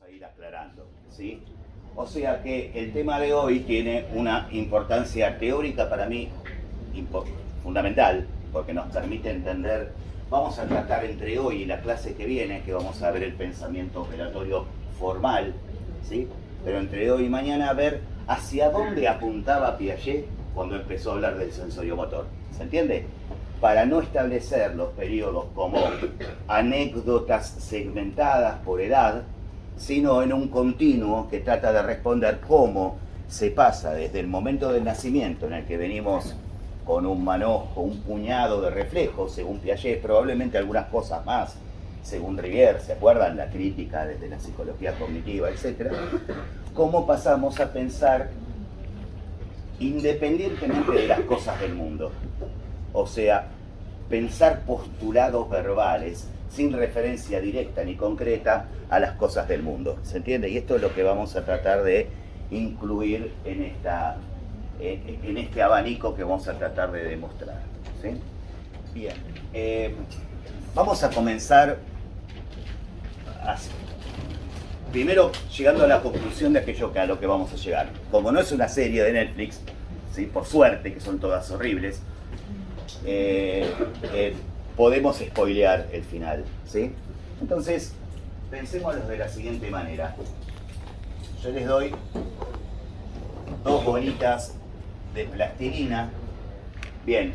a ir aclarando, ¿sí? O sea que el tema de hoy tiene una importancia teórica para mí fundamental, porque nos permite entender, vamos a tratar entre hoy y la clase que viene, que vamos a ver el pensamiento operatorio formal, ¿sí? Pero entre hoy y mañana a ver hacia dónde apuntaba Piaget cuando empezó a hablar del sensorio-motor, ¿se entiende? Para no establecer los periodos como anécdotas segmentadas por edad, sino en un continuo que trata de responder cómo se pasa desde el momento del nacimiento, en el que venimos con un manojo, un puñado de reflejos, según Piaget, probablemente algunas cosas más, según Rivière, ¿se acuerdan? La crítica desde la psicología cognitiva, etc. Cómo pasamos a pensar independientemente de las cosas del mundo. O sea, pensar postulados verbales sin referencia directa ni concreta a las cosas del mundo. ¿Se entiende? Y esto es lo que vamos a tratar de incluir en este abanico que vamos a tratar de demostrar, ¿sí? Bien. Vamos a comenzar así. Primero, llegando a la conclusión de aquello a lo que vamos a llegar. Como no es una serie de Netflix, ¿sí? Por suerte, que son todas horribles, podemos spoilear el final, ¿sí? Entonces, pensémoslo de la siguiente manera. Yo les doy dos bolitas de plastilina. Bien,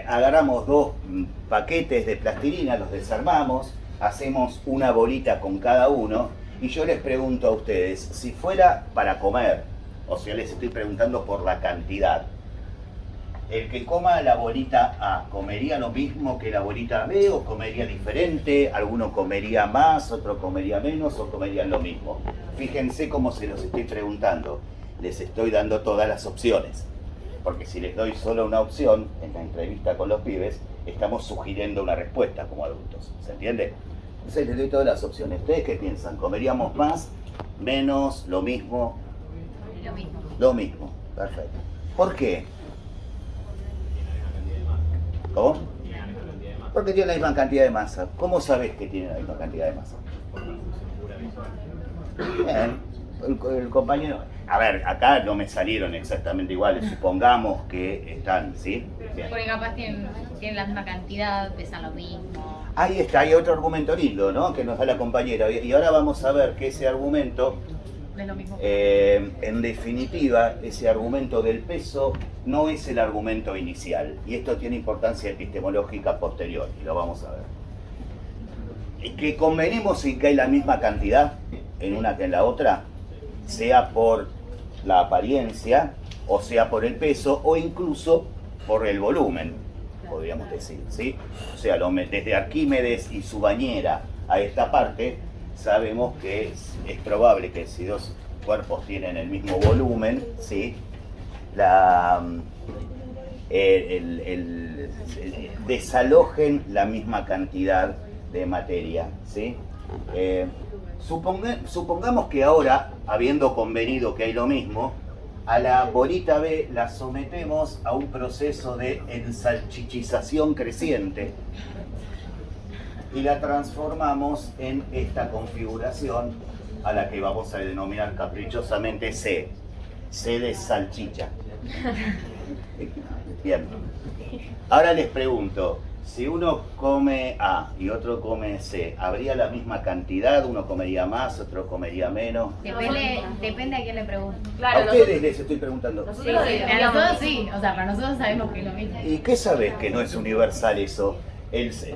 agarramos dos paquetes de plastilina, los desarmamos, hacemos una bolita con cada uno y yo les pregunto a ustedes, si fuera para comer, o sea, les estoy preguntando por la cantidad, el que coma la bolita A, ¿comería lo mismo que la bolita B o comería diferente? ¿Alguno comería más, otro comería menos o comerían lo mismo? Fíjense cómo se los estoy preguntando. Les estoy dando todas las opciones. Porque si les doy solo una opción en la entrevista con los pibes, estamos sugiriendo una respuesta como adultos. ¿Se entiende? Entonces les doy todas las opciones. ¿Ustedes qué piensan? ¿Comeríamos más, menos, lo mismo? Lo mismo. Lo mismo. Perfecto. ¿Por qué? ¿Cómo? Porque tiene la misma cantidad de masa. ¿Cómo sabes que tiene la misma cantidad de masa? Bien, el compañero... A ver, acá no me salieron exactamente iguales. Supongamos que están, ¿sí? Bien. Porque capaz tienen la misma cantidad, pesan lo mismo. Ahí está, hay otro argumento lindo, ¿no? Que nos da la compañera. Y ahora vamos a ver que ese argumento... No es lo mismo. En definitiva, ese argumento del peso no es el argumento inicial. Y esto tiene importancia epistemológica posterior, y lo vamos a ver. Y que convenimos en que hay la misma cantidad en una que en la otra, sea por la apariencia, o sea por el peso, o incluso por el volumen, podríamos decir, ¿sí? O sea, desde Arquímedes y su bañera a esta parte, sabemos que es probable que si dos cuerpos tienen el mismo volumen, ¿sí? Desalojen la misma cantidad de materia, ¿sí? Supongamos que ahora, habiendo convenido que hay lo mismo, a la bolita B la sometemos a un proceso de ensalchichización creciente y la transformamos en esta configuración a la que vamos a denominar caprichosamente C. C de salchicha. Bien. Ahora les pregunto, si uno come A y otro come C, ¿habría la misma cantidad? ¿Uno comería más, otro comería menos? Depende a quién le pregunto. A ustedes les estoy preguntando. Sí, a nosotros sí, o sea, para nosotros sabemos que es lo mismo. ¿Y qué sabés que no es universal eso?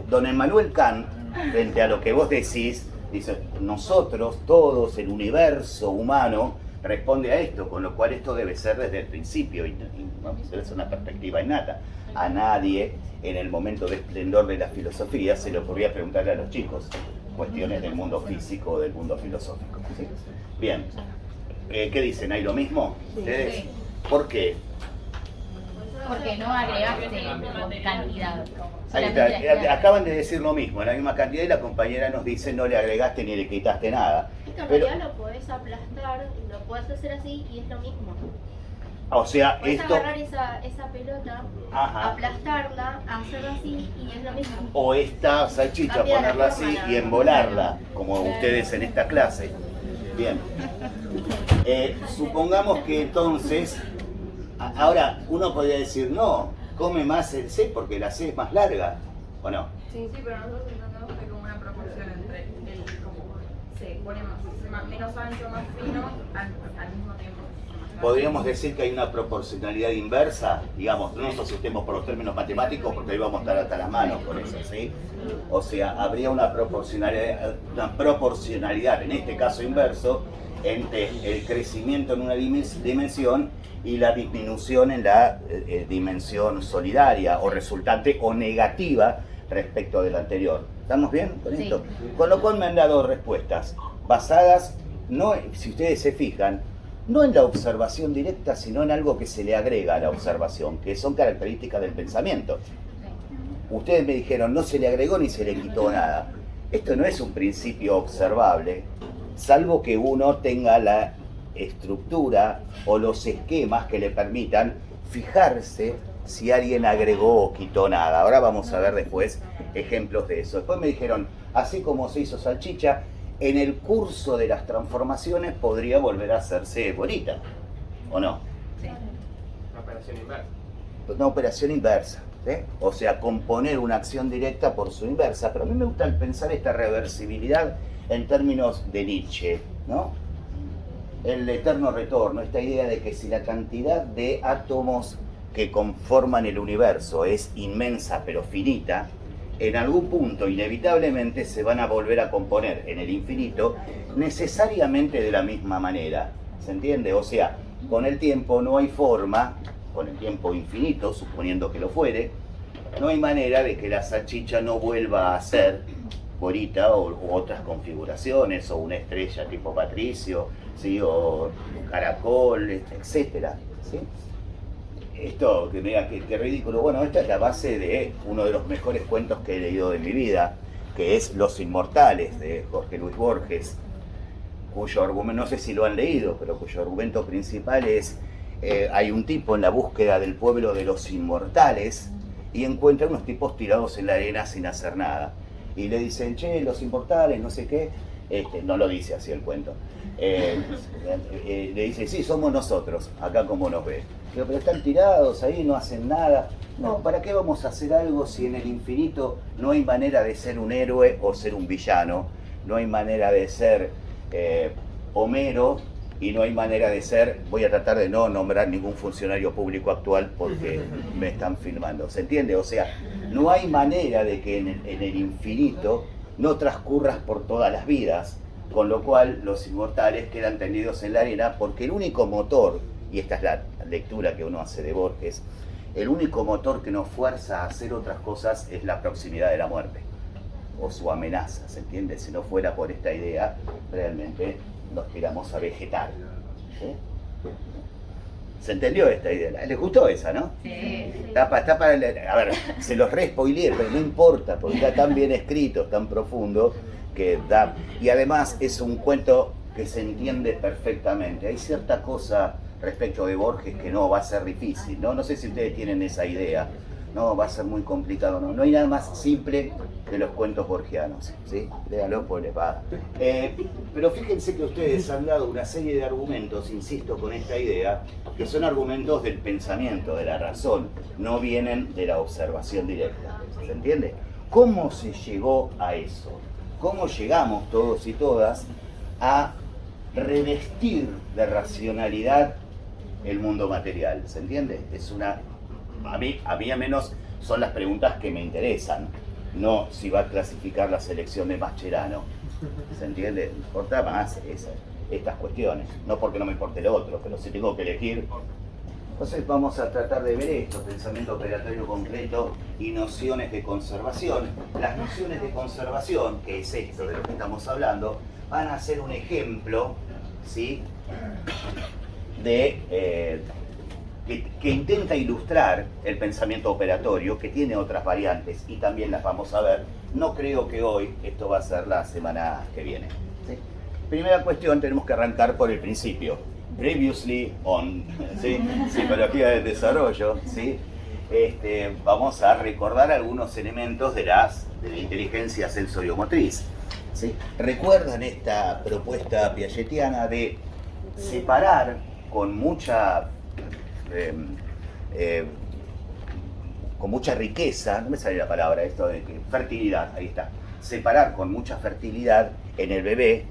Don Emmanuel Kant, frente a lo que vos decís, dice, nosotros, todos, el universo humano, responde a esto, con lo cual esto debe ser desde el principio, ¿no? Es una perspectiva innata. A nadie, en el momento de esplendor de la filosofía, se le ocurría preguntarle a los chicos cuestiones del mundo físico o del mundo filosófico, ¿sí? Bien, ¿qué dicen? ¿Hay lo mismo? ¿Ustedes? Sí. ¿Por qué? Porque no agregaste cantidad. Ahí está, acaban de decir lo mismo, la misma cantidad, y la compañera nos dice no le agregaste ni le quitaste nada. Es que en Pero, realidad lo podés aplastar, lo podés hacer así y es lo mismo. o sea, Podés esto... agarrar esa pelota, Ajá. aplastarla, hacerla así y es lo mismo. O esta salchicha, Cambia la ponerla forma, así la y embolarla, como ustedes en esta clase. Bien. Supongamos que entonces, ahora uno podría decir, no, come más el C porque la C es más larga, ¿o no? Sí, pero nosotros entendemos que hay como una proporción entre el, como se pone menos ancho, más fino, al mismo tiempo. Podríamos decir que hay una proporcionalidad inversa, digamos, no nos asustemos por los términos matemáticos porque ahí vamos a estar hasta las manos con eso, ¿sí? O sea, habría una proporcionalidad, en este caso inverso, entre el crecimiento en una dimensión y la disminución en la dimensión solidaria o resultante o negativa respecto del anterior. ¿Estamos bien con esto? Sí. Con lo cual me han dado respuestas basadas, no, si ustedes se fijan, no en la observación directa, sino en algo que se le agrega a la observación, que son características del pensamiento. Ustedes me dijeron, no se le agregó ni se le quitó nada. Esto no es un principio observable, salvo que uno tenga la estructura o los esquemas que le permitan fijarse si alguien agregó o quitó nada. Ahora vamos a ver después ejemplos de eso. Después me dijeron, así como se hizo salchicha, en el curso de las transformaciones podría volver a hacerse bolita, ¿o no? Sí. Una operación inversa. Una operación inversa, ¿sí? O sea, componer una acción directa por su inversa. Pero a mí me gusta pensar esta reversibilidad en términos de Nietzsche, ¿no? El eterno retorno, esta idea de que si la cantidad de átomos que conforman el universo es inmensa pero finita, en algún punto inevitablemente se van a volver a componer en el infinito necesariamente de la misma manera. ¿Se entiende? O sea, con el tiempo no hay forma, con el tiempo infinito, suponiendo que lo fuere, no hay manera de que la salchicha no vuelva a ser bolita u otras configuraciones, o una estrella tipo Patricio, ¿sí? O un caracol, etcétera, ¿sí? Esto, que me diga que ridículo. Bueno, esta es la base de uno de los mejores cuentos que he leído de mi vida, que es Los Inmortales, de Jorge Luis Borges, cuyo argumento, no sé si lo han leído, pero cuyo argumento principal es, hay un tipo en la búsqueda del pueblo de los inmortales y encuentra unos tipos tirados en la arena sin hacer nada. Y le dicen, che, los inmortales, no sé qué, no lo dice así el cuento. Le dice, sí, somos nosotros, acá como nos ve. Digo, pero están tirados ahí, no hacen nada. No, ¿para qué vamos a hacer algo si en el infinito no hay manera de ser un héroe o ser un villano? No hay manera de ser Homero y no hay manera de ser, voy a tratar de no nombrar ningún funcionario público actual porque me están filmando. ¿Se entiende? O sea, no hay manera de que en el infinito no transcurras por todas las vidas, con lo cual los inmortales quedan tendidos en la arena porque el único motor, y esta es la lectura que uno hace de Borges, el único motor que nos fuerza a hacer otras cosas es la proximidad de la muerte, o su amenaza, ¿se entiende? Si no fuera por esta idea, realmente nos tiramos a vegetar. ¿Sí? ¿Se entendió esta idea? ¿Les gustó esa, no? Sí. Está para a ver, se los re-spoileé, pero no importa, porque está tan bien escrito, tan profundo, que da... Y además es un cuento que se entiende perfectamente. Hay cierta cosa respecto de Borges que no va a ser difícil, ¿no? No sé si ustedes tienen esa idea. No, va a ser muy complicado, ¿no? No hay nada más simple que los cuentos borgianos, ¿sí? Léanlo, pues les va. Pero fíjense que ustedes han dado una serie de argumentos, insisto, con esta idea, que son argumentos del pensamiento, de la razón, no vienen de la observación directa, ¿se entiende? ¿Cómo se llegó a eso? ¿Cómo llegamos todos y todas a revestir de racionalidad el mundo material? ¿Se entiende? Es una... A mí al menos son las preguntas que me interesan, no si va a clasificar la selección de Mascherano. ¿Se entiende? Me importa más estas cuestiones, no porque no me importe lo otro, pero si tengo que elegir. Entonces vamos a tratar de ver esto, pensamiento operatorio concreto y nociones de conservación. Las nociones de conservación, que es esto de lo que estamos hablando, van a ser un ejemplo, ¿sí? de... que intenta ilustrar el pensamiento operatorio, que tiene otras variantes y también las vamos a ver. No creo que hoy, esto va a ser la semana que viene, ¿sí? Primera cuestión, tenemos que arrancar por el principio. Previously on, ¿sí? Psicología del desarrollo, ¿sí? Vamos a recordar algunos elementos de la inteligencia sensoriomotriz. ¿sí? ¿Recuerdan esta propuesta piagetiana de separar con mucha riqueza, no me sale la palabra esto de fertilidad, ahí está, separar con mucha fertilidad en el bebé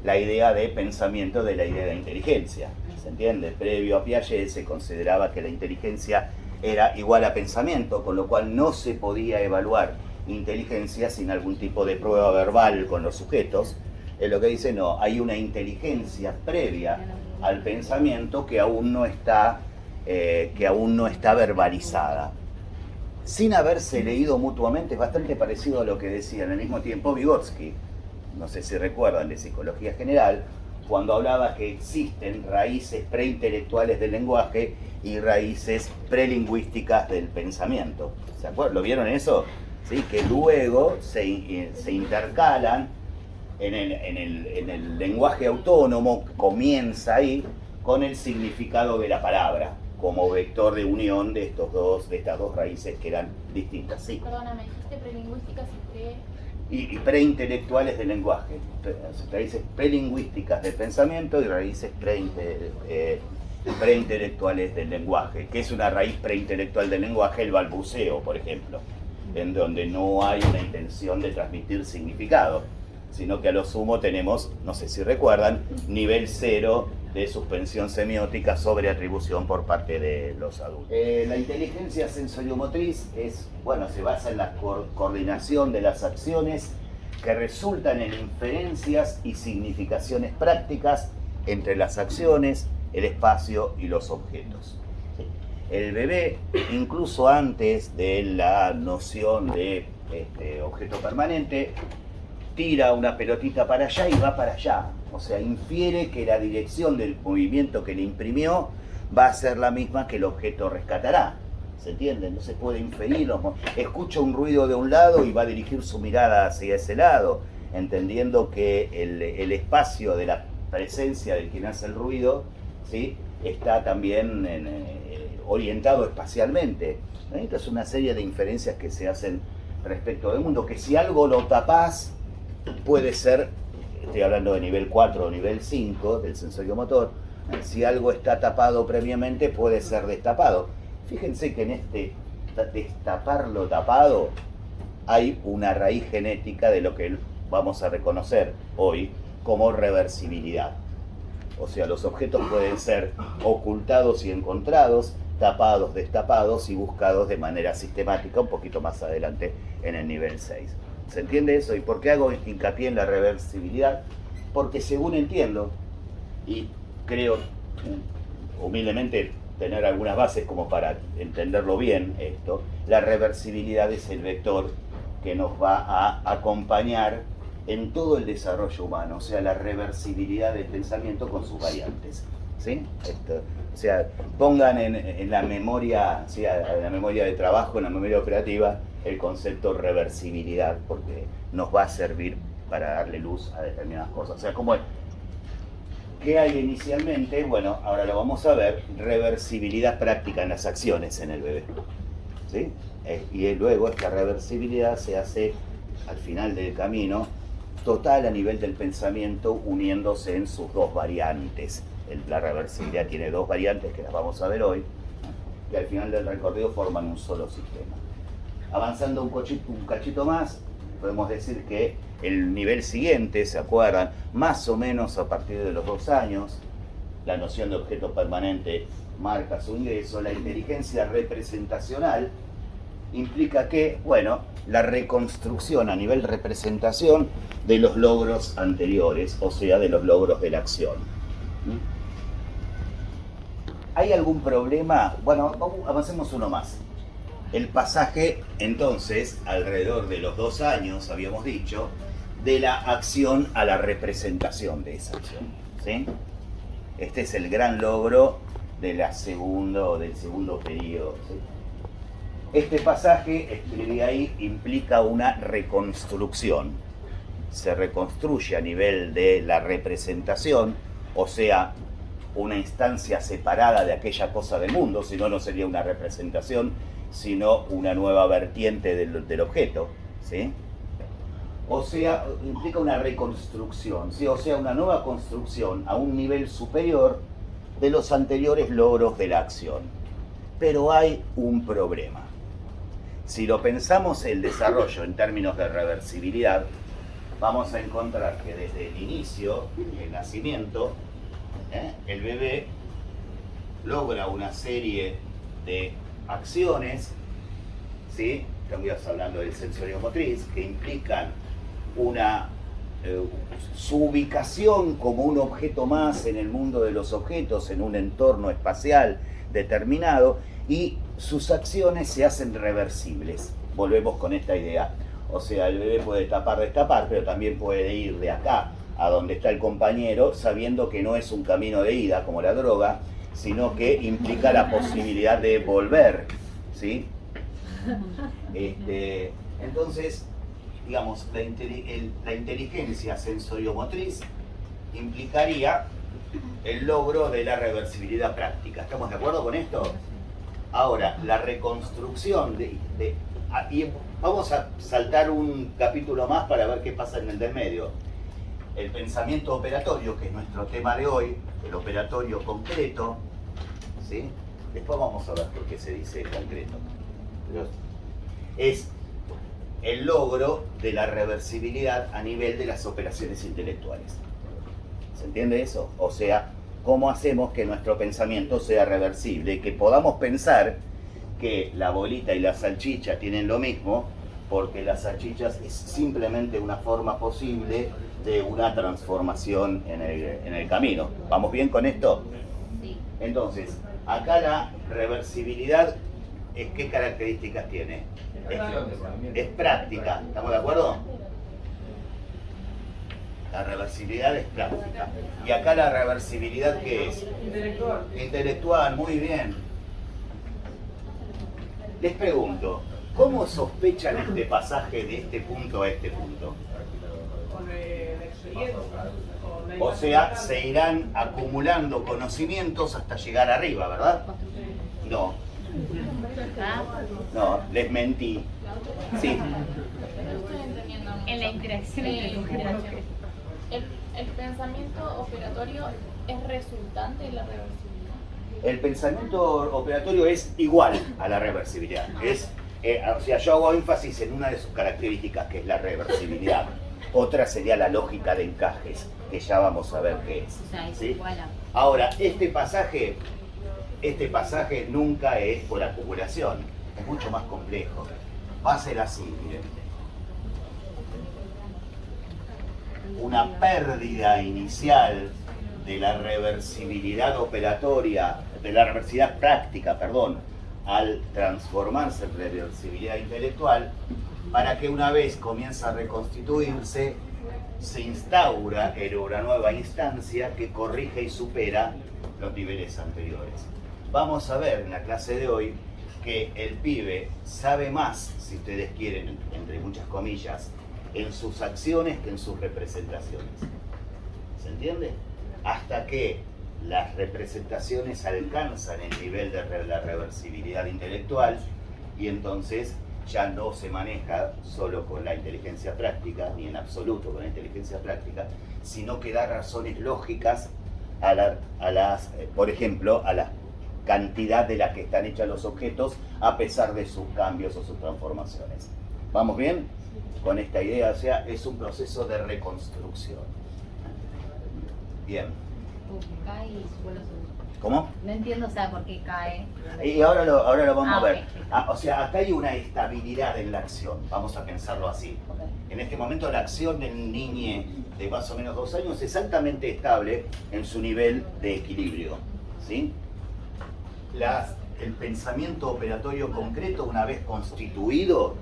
la idea de pensamiento de la idea de inteligencia? ¿Se entiende? Previo a Piaget se consideraba que la inteligencia era igual a pensamiento, con lo cual no se podía evaluar inteligencia sin algún tipo de prueba verbal con los sujetos. Es lo que dice, no, hay una inteligencia previa al pensamiento que aún no está verbalizada. Sin haberse leído mutuamente, es bastante parecido a lo que decía en el mismo tiempo Vygotsky, no sé si recuerdan, de Psicología General, cuando hablaba que existen raíces preintelectuales del lenguaje y raíces prelingüísticas del pensamiento. ¿Se acuerdan? ¿Lo vieron eso? ¿Sí? Que luego se intercalan en el lenguaje autónomo, comienza ahí con el significado de la palabra, como vector de unión de estas dos raíces que eran distintas. Sí. Perdóname, dijiste prelingüísticas Y preintelectuales del lenguaje, raíces prelingüísticas del pensamiento y raíces preintelectuales del lenguaje. ¿Qué es una raíz preintelectual del lenguaje? El balbuceo, por ejemplo, en donde no hay una intención de transmitir significado, sino que a lo sumo tenemos, no sé si recuerdan, nivel 0 de suspensión semiótica sobre atribución por parte de los adultos. La inteligencia sensoriomotriz se basa en la coordinación de las acciones que resultan en inferencias y significaciones prácticas entre las acciones, el espacio y los objetos. El bebé, incluso antes de la noción de objeto permanente, tira una pelotita para allá y va para allá. O sea, infiere que la dirección del movimiento que le imprimió va a ser la misma que el objeto rescatará. ¿Se entiende? No se puede inferir. Escucha un ruido de un lado y va a dirigir su mirada hacia ese lado, entendiendo que el espacio de la presencia del quien hace el ruido, ¿sí?, está también orientado espacialmente. Entonces, una serie de inferencias que se hacen respecto del mundo, que si algo lo tapás, puede ser, estoy hablando de nivel 4 o nivel 5 del sensorio motor, si algo está tapado previamente puede ser destapado. Fíjense que en este destapar lo tapado hay una raíz genética de lo que vamos a reconocer hoy como reversibilidad. O sea, los objetos pueden ser ocultados y encontrados, tapados, destapados y buscados de manera sistemática un poquito más adelante en el nivel 6. ¿Se entiende eso? ¿Y por qué hago hincapié en la reversibilidad? Porque según entiendo, y creo humildemente tener algunas bases como para entenderlo bien esto, la reversibilidad es el vector que nos va a acompañar en todo el desarrollo humano, o sea, la reversibilidad del pensamiento con sus variantes. ¿Sí? O sea, pongan en la memoria, ¿sí?, en la memoria de trabajo, en la memoria operativa, el concepto reversibilidad, porque nos va a servir para darle luz a determinadas cosas. O sea, ¿qué hay inicialmente? Bueno, ahora lo vamos a ver, reversibilidad práctica en las acciones en el bebé. ¿Sí? Y luego esta reversibilidad se hace al final del camino, total a nivel del pensamiento, uniéndose en sus dos variantes. La reversibilidad tiene dos variantes que las vamos a ver hoy, y al final del recorrido forman un solo sistema. Avanzando un cachito más, podemos decir que el nivel siguiente, ¿se acuerdan? Más o menos a partir de los 2 años, la noción de objeto permanente marca su ingreso. La inteligencia representacional implica que, la reconstrucción a nivel representación de los logros anteriores, o sea, de los logros de la acción. ¿Hay algún problema? Bueno, avancemos uno más. El pasaje, entonces, alrededor de los 2 años, habíamos dicho, de la acción a la representación de esa acción. ¿Sí? Este es el gran logro del segundo periodo. ¿Sí? Este pasaje, escribí ahí, implica una reconstrucción. Se reconstruye a nivel de la representación, o sea, una instancia separada de aquella cosa del mundo, si no, no sería una representación, sino una nueva vertiente del objeto, ¿sí? O sea, implica una reconstrucción, ¿sí? O sea, una nueva construcción a un nivel superior de los anteriores logros de la acción. Pero hay un problema. Si lo pensamos el desarrollo en términos de reversibilidad, vamos a encontrar que desde el inicio, el nacimiento, el bebé logra una serie de acciones, ¿sí? Estamos hablando del sensorio motriz, que implican su ubicación como un objeto más en el mundo de los objetos, en un entorno espacial determinado, y sus acciones se hacen reversibles. Volvemos con esta idea. O sea, el bebé puede tapar, destapar, pero también puede ir de acá a donde está el compañero, sabiendo que no es un camino de ida como la droga, sino que implica la posibilidad de volver, ¿sí? Entonces, digamos, la inteligencia sensoriomotriz implicaría el logro de la reversibilidad práctica. ¿Estamos de acuerdo con esto? Ahora, la reconstrucción y vamos a saltar un capítulo más para ver qué pasa en el del medio. El pensamiento operatorio, que es nuestro tema de hoy, el operatorio concreto, ¿sí? Después vamos a ver por qué se dice concreto. Pero es el logro de la reversibilidad a nivel de las operaciones intelectuales. ¿Se entiende eso? O sea, ¿cómo hacemos que nuestro pensamiento sea reversible? Que podamos pensar que la bolita y la salchicha tienen lo mismo, porque las salchichas es simplemente una forma posible de una transformación en el camino. ¿Vamos bien con esto? Sí. Entonces, acá la reversibilidad, ¿qué características tiene? Es práctica, ¿estamos de acuerdo? La reversibilidad es práctica. Y acá la reversibilidad, ¿qué es? Intelectual. Intelectual, muy bien. Les pregunto, ¿cómo sospechan este pasaje de este punto a este punto? Con la experiencia. O sea, se irán acumulando conocimientos hasta llegar arriba, ¿verdad? No, ¿Ah? no, les mentí. Sí, No estoy entendiendo mucho. En la interacción entre tu generación. El pensamiento operatorio es resultante de la reversibilidad. el pensamiento operatorio es igual a la reversibilidad. O sea, yo hago énfasis en una de sus características, que es la reversibilidad. Otra sería la lógica de encajes, que ya vamos a ver qué es. O sea, es ¿sí? igual a... Ahora, este pasaje nunca es por acumulación, es mucho más complejo. Va a ser así, miren. Una pérdida inicial de la reversibilidad operatoria, de la reversibilidad práctica, perdón, al transformarse en reversibilidad intelectual, para que una vez comienza a reconstituirse, se instaura en una nueva instancia que corrige y supera los niveles anteriores. Vamos a ver en la clase de hoy que el pibe sabe más, si ustedes quieren, entre muchas comillas, en sus acciones que en sus representaciones. ¿Se entiende? Hasta que las representaciones alcanzan el nivel de la reversibilidad intelectual y entonces ya no se maneja solo con la inteligencia práctica, ni en absoluto con la inteligencia práctica, sino que da razones lógicas por ejemplo, a la cantidad de la que están hechas los objetos a pesar de sus cambios o sus transformaciones. ¿Vamos bien? Con esta idea, o sea, es un proceso de reconstrucción. Bien. Cae y vuelve a subir. ¿Cómo? No entiendo, o sea, por qué cae. Y ahora lo vamos a ver. Ok. O sea, acá hay una estabilidad en la acción, vamos a pensarlo así. Ok. En este momento la acción del niño de más o menos 2 años es altamente estable en su nivel de equilibrio, ¿sí? El pensamiento operatorio concreto, una vez constituido,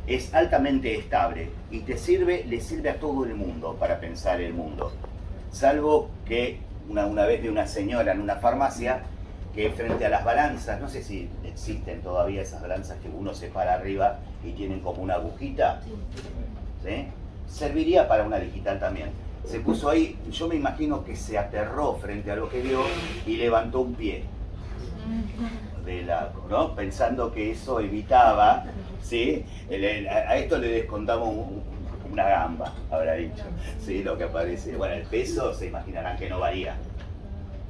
es altamente estable y le sirve a todo el mundo para pensar el mundo. Salvo que una vez vi una señora en una farmacia que frente a las balanzas, no sé si existen todavía esas balanzas que uno se para arriba y tienen como una agujita, ¿sí? Serviría para una digital también. Se puso ahí, yo me imagino que se aterró frente a lo que vio y levantó un pie. ¿No? Pensando que eso evitaba, ¿sí? A esto le descontamos una gamba, habrá dicho. Sí, lo que aparece. Bueno, el peso se imaginarán que no varía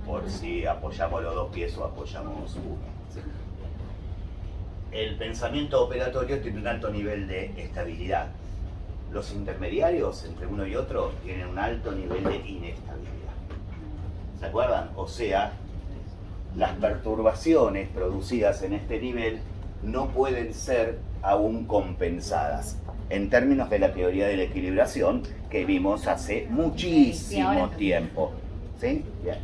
por si apoyamos los dos pies o apoyamos uno. ¿Sí? El pensamiento operatorio tiene un alto nivel de estabilidad. Los intermediarios entre uno y otro tienen un alto nivel de inestabilidad. ¿Se acuerdan? O sea, las perturbaciones producidas en este nivel no pueden ser aún compensadas en términos de la teoría de la equilibración que vimos hace muchísimo tiempo. ¿Sí? Bien.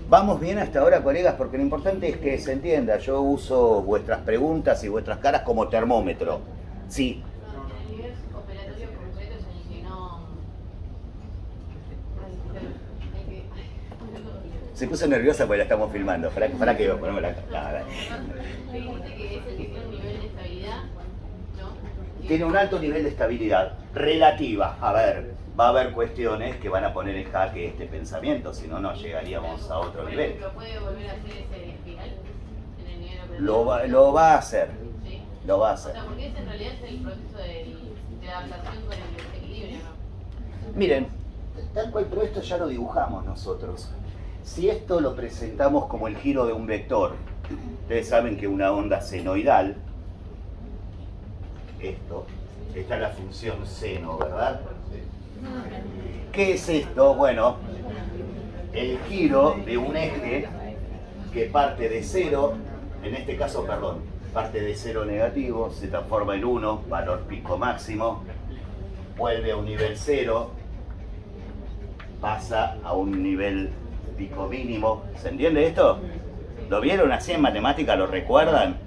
¿Vamos bien hasta ahora, colegas? Porque lo importante es que se entienda. Yo uso vuestras preguntas y vuestras caras como termómetro. Sí. El nivel operatorio concreto es en el que no... Se puso nerviosa porque la estamos filmando. Para que ponemos la cara. Dijiste que es el que tiene un nivel de estabilidad, ¿no? Tiene un alto nivel de estabilidad relativa. A ver, va a haber cuestiones que van a poner en jaque este pensamiento, si no, no llegaríamos a otro nivel. Por ejemplo, ¿puede volver a hacer ese espiral en el nivel operatorio? Lo va a hacer. Sí. Lo va a O hacer. sea, porque ese en realidad es el proceso de adaptación con el desequilibrio, ¿no? Miren, tal cual, pero esto ya lo dibujamos nosotros. Si esto lo presentamos como el giro de un vector, ustedes saben que una onda senoidal, esta es la función seno, ¿verdad? ¿Qué es esto? Bueno, el giro de un eje que parte de cero, en este caso, perdón, parte de cero negativo, se transforma en 1, valor pico máximo, vuelve a un nivel 0, pasa a un nivel pico mínimo. ¿Se entiende esto? ¿Lo vieron así en matemática? ¿Lo recuerdan?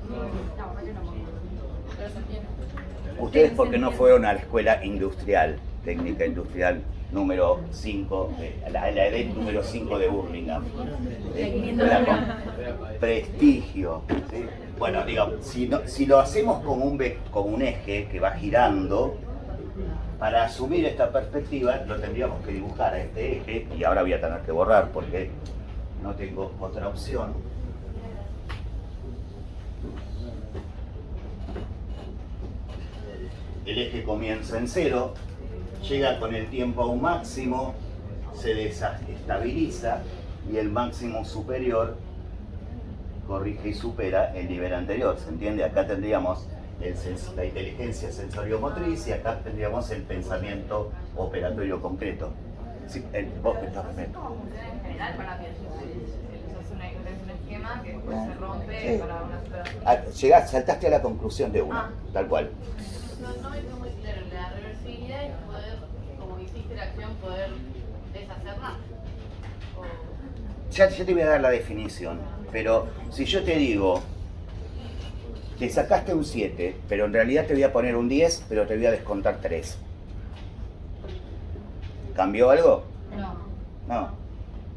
Ustedes porque no fueron a la escuela industrial, técnica industrial número 5, la EDEC número 5 de Birmingham. Escuela con prestigio. ¿Sí? Bueno, digamos, si lo hacemos como un eje que va girando, para asumir esta perspectiva lo tendríamos que dibujar a este eje, y ahora voy a tener que borrar porque no tengo otra opción. El eje comienza en 0, llega con el tiempo a un máximo, se desestabiliza y el máximo superior corrige y supera el nivel anterior. ¿Se entiende? Acá tendríamos la inteligencia sensorio-motriz y acá tendríamos el pensamiento operatorio concreto. Sí, vos que estás Es como funciona en general para que es un esquema que después se rompe Sí. para una sola. Saltaste a la conclusión de una, tal cual. No me quedó muy claro. La reversibilidad es poder, como hiciste la acción, poder deshacerla. O... Ya te voy a dar la definición, pero si yo te digo, te sacaste un 7, pero en realidad te voy a poner un 10, pero te voy a descontar 3. ¿Cambió algo? No. No.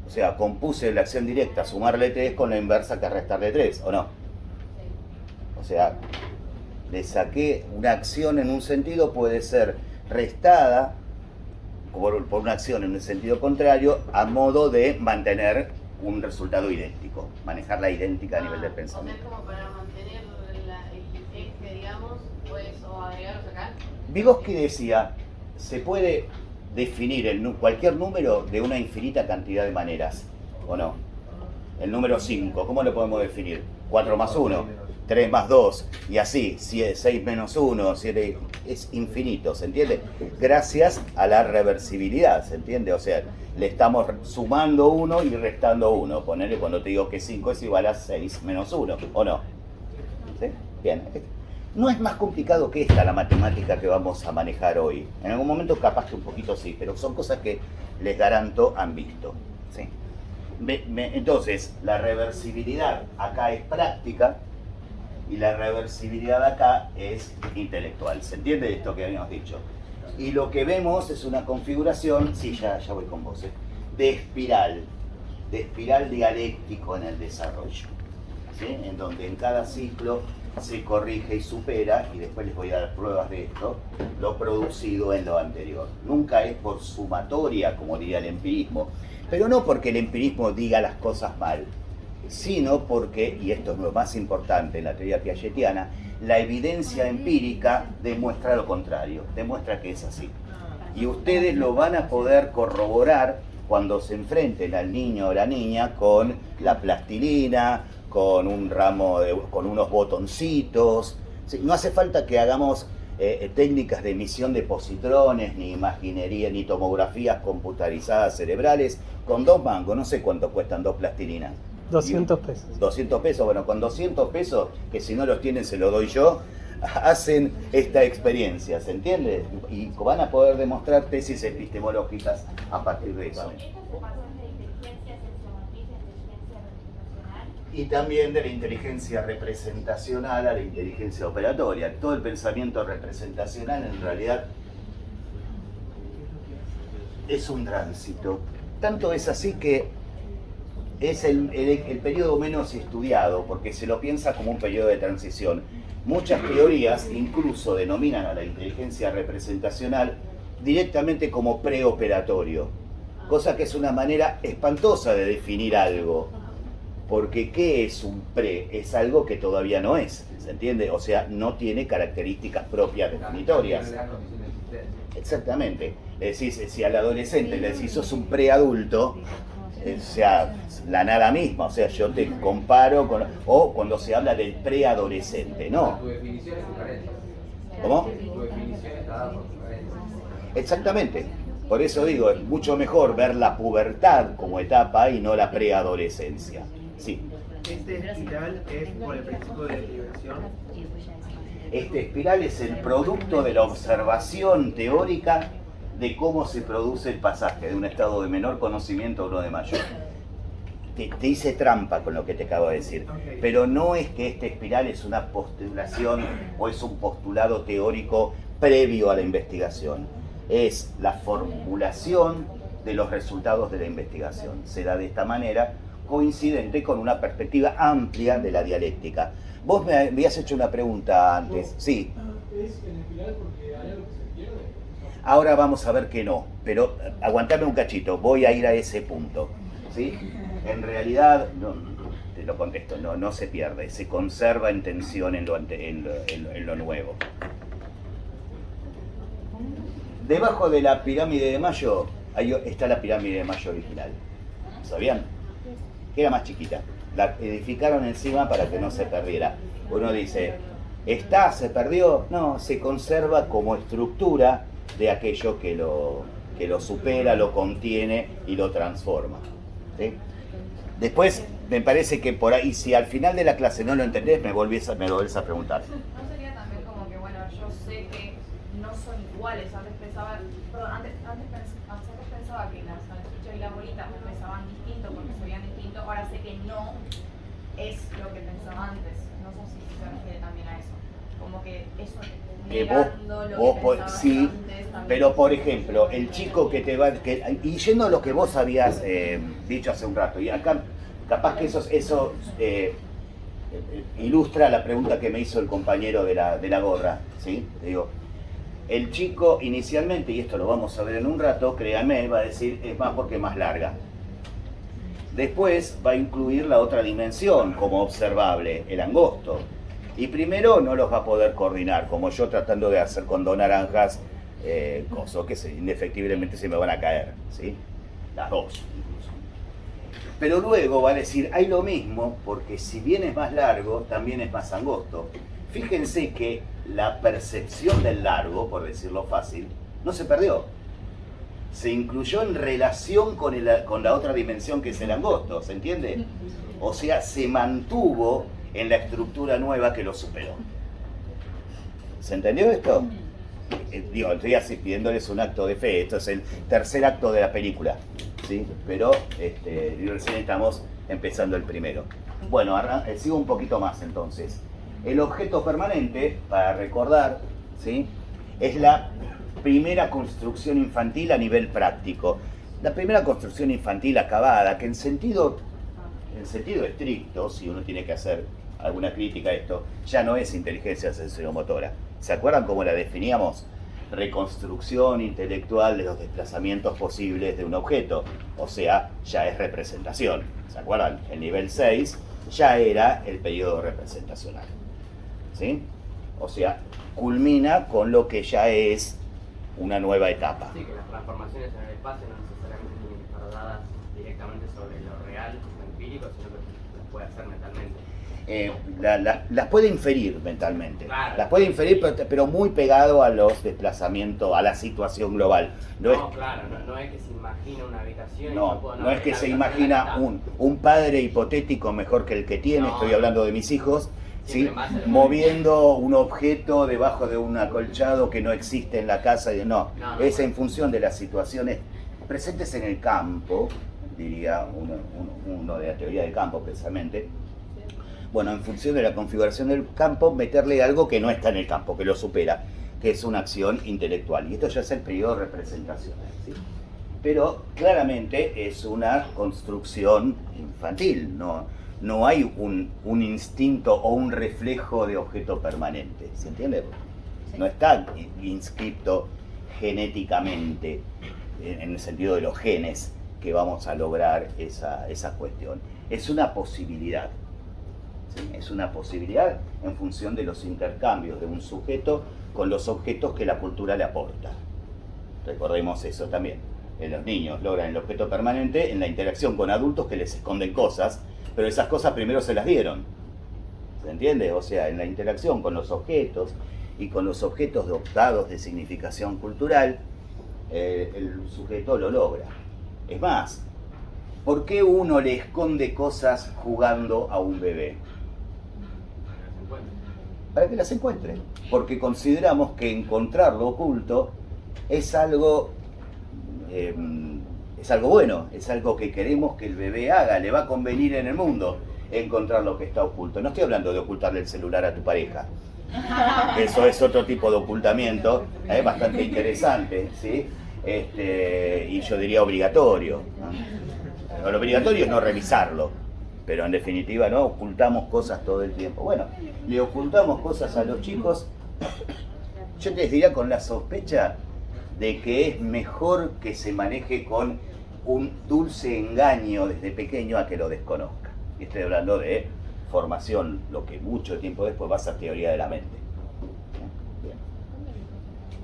O sea, compuse la acción directa, sumarle 3 con la inversa que es restarle 3, ¿o no? O sea, le saqué una acción en un sentido, puede ser restada por una acción en el sentido contrario, a modo de mantener un resultado idéntico, manejarla idéntica a nivel del O pensamiento. sea, es como para mantener el eje, digamos, pues, o agregar o sacar. Vygotsky decía, se puede definir cualquier número de una infinita cantidad de maneras, ¿o no? El número 5, ¿cómo lo podemos definir? 4 más 1. 3 más 2, y así, 6 menos 1, 7, es infinito, ¿se entiende? Gracias a la reversibilidad, ¿se entiende? O sea, le estamos sumando 1 y restando 1. Ponele cuando te digo que 5 es igual a 6 menos 1, ¿o no? ¿Sí? Bien. No es más complicado que esta la matemática que vamos a manejar hoy. En algún momento capaz que un poquito sí, pero son cosas que les garanto han visto. ¿Sí? Entonces, la reversibilidad acá es práctica, y la reversibilidad acá es intelectual. ¿Se entiende esto que habíamos dicho? Y lo que vemos es una configuración, sí, ya voy con vos, de espiral dialéctico en el desarrollo, ¿sí? En donde en cada ciclo se corrige y supera, y después les voy a dar pruebas de esto, lo producido en lo anterior. Nunca es por sumatoria, como diría el empirismo, pero no porque el empirismo diga las cosas mal, sino porque, y esto es lo más importante en la teoría piagetiana, la evidencia empírica demuestra lo contrario, demuestra que es así. Y ustedes lo van a poder corroborar cuando se enfrenten al niño o la niña con la plastilina, con un ramo, con unos botoncitos. ¿Sí? No hace falta que hagamos técnicas de emisión de positrones, ni imaginería, ni tomografías computarizadas cerebrales. Con 2 mangos, no sé cuánto cuestan 2 plastilinas. 200 pesos. 200 pesos, bueno, con 200 pesos, que si no los tienen se los doy yo, hacen esta experiencia, ¿se entiende? Y van a poder demostrar tesis epistemológicas a partir de eso. Y también de la inteligencia representacional a la inteligencia operatoria. Todo el pensamiento representacional en realidad es un tránsito. Tanto es así que es el periodo menos estudiado, porque se lo piensa como un periodo de transición. Muchas teorías incluso denominan a la inteligencia representacional directamente como preoperatorio, cosa que es una manera espantosa de definir algo, porque ¿qué es un pre? Es algo que todavía no es, ¿se entiende? O sea, no tiene características propias definitorias. Exactamente. Le decís, si al adolescente le decís, sos un preadulto, o sea, la nada misma, o sea, yo te comparo con... O cuando se habla del preadolescente, ¿no? Tu definición es diferente. ¿Cómo? Tu definición está dada por diferente. Exactamente. Por eso digo, es mucho mejor ver la pubertad como etapa y no la preadolescencia. Sí. ¿Este espiral es por el principio de liberación? Este espiral es el producto de la observación teórica de cómo se produce el pasaje de un estado de menor conocimiento a uno de mayor. Te hice trampa con lo que te acabo de decir, pero no es que este espiral es una postulación o es un postulado teórico previo a la investigación. Es la formulación de los resultados de la investigación. Se da de esta manera, coincidente con una perspectiva amplia de la dialéctica. Vos me habías hecho una pregunta antes. Sí. ¿Es el espiral porque hay algo que se pierde? Ahora vamos a ver que no, pero aguantame un cachito, voy a ir a ese punto. ¿Sí? En realidad, no, te lo contesto, no se pierde, se conserva en tensión en lo nuevo. Debajo de la pirámide de Mayo, ahí está la pirámide de Mayo original. ¿Sabían? Que era más chiquita. La edificaron encima para que no se perdiera. Uno dice, ¿se perdió? No, se conserva como estructura de aquello que lo supera, lo contiene y lo transforma. ¿Sí? Después, me parece que por ahí, si al final de la clase no lo entendés, me volvés a preguntar. ¿No sería también como que, bueno, yo sé que no son iguales? Antes pensaba que las salchichas y las bolitas me pesaban distinto porque se veían distinto. Ahora sé que no es lo que pensaba antes. No sé si se refiere también a eso. Como que eso negando lo que pensaba sí, antes también. pero por ejemplo, el chico que te va... y yendo a lo que vos habías dicho hace un rato, y acá capaz que eso ilustra la pregunta que me hizo el compañero de la gorra, ¿sí? Digo, el chico inicialmente, y esto lo vamos a ver en un rato, créanme, va a decir, es más porque es más larga. Después va a incluir la otra dimensión como observable, el angosto. Y primero no los va a poder coordinar, como yo tratando de hacer con 2 naranjas, cosas que indefectiblemente se me van a caer, ¿sí? Las 2 incluso. Pero luego va a decir, hay lo mismo, porque si bien es más largo, también es más angosto. Fíjense que la percepción del largo, por decirlo fácil, no se perdió. Se incluyó en relación con la otra dimensión que es el angosto, ¿se entiende? O sea, se mantuvo en la estructura nueva que lo superó. ¿Se entendió esto? Estoy así pidiéndoles un acto de fe. Esto es el tercer acto de la película, ¿sí? Pero recién estamos empezando el primero. Bueno, sigo un poquito más entonces. El objeto permanente, para recordar, ¿sí? Es la primera construcción infantil a nivel práctico. La primera construcción infantil acabada, que en sentido estricto, si uno tiene que hacer alguna crítica a esto, ya no es inteligencia sensorimotora. ¿Se acuerdan cómo la definíamos? Reconstrucción intelectual de los desplazamientos posibles de un objeto. O sea, ya es representación. ¿Se acuerdan? El nivel 6 ya era el periodo representacional. ¿Sí? O sea, culmina con lo que ya es una nueva etapa. Sí, que las transformaciones en el espacio no necesariamente tienen que estar dadas directamente sobre lo real, lo empírico, sino que las puede hacer mentalmente. Las puede inferir mentalmente, Claro. las puede inferir, pero muy pegado a los desplazamientos, a la situación global. No, claro, no es que se imagina una habitación y No es que la se habitación imagina está. un padre hipotético mejor que el que tiene, No. estoy hablando de mis hijos, ¿sí? Siempre más de lo Moviendo un objeto debajo de un acolchado que no existe en la casa. No, No, es no. en función de las situaciones presentes en el campo, diría uno de la teoría del campo precisamente. Bueno, en función de la configuración del campo, meterle algo que no está en el campo, que lo supera, que es una acción intelectual. Y esto ya es el periodo de representación, ¿sí? Pero claramente es una construcción infantil, no hay un instinto o un reflejo de objeto permanente, ¿se entiende? No está inscripto genéticamente, en el sentido de los genes, que vamos a lograr esa cuestión. Es una posibilidad. ¿Sí? Es una posibilidad en función de los intercambios de un sujeto con los objetos que la cultura le aporta. Recordemos eso también. Los niños logran el objeto permanente en la interacción con adultos que les esconden cosas, pero esas cosas primero se las dieron. ¿Se entiende? O sea, en la interacción con los objetos y con los objetos dotados de significación cultural, el sujeto lo logra. Es más, ¿por qué uno le esconde cosas jugando a un bebé? Para que las encuentre. Porque consideramos que encontrar lo oculto es algo bueno, es algo que queremos que el bebé haga, le va a convenir en el mundo encontrar lo que está oculto. No estoy hablando de ocultarle el celular a tu pareja. Eso es otro tipo de ocultamiento, bastante interesante, ¿sí? Y yo diría obligatorio, ¿no? Lo obligatorio es no revisarlo, pero en definitiva no ocultamos cosas todo el tiempo. Bueno, le ocultamos cosas a los chicos, yo les diría con la sospecha de que es mejor que se maneje con un dulce engaño desde pequeño a que lo desconozca. Y estoy hablando de formación, lo que mucho tiempo después va a ser teoría de la mente. Bien.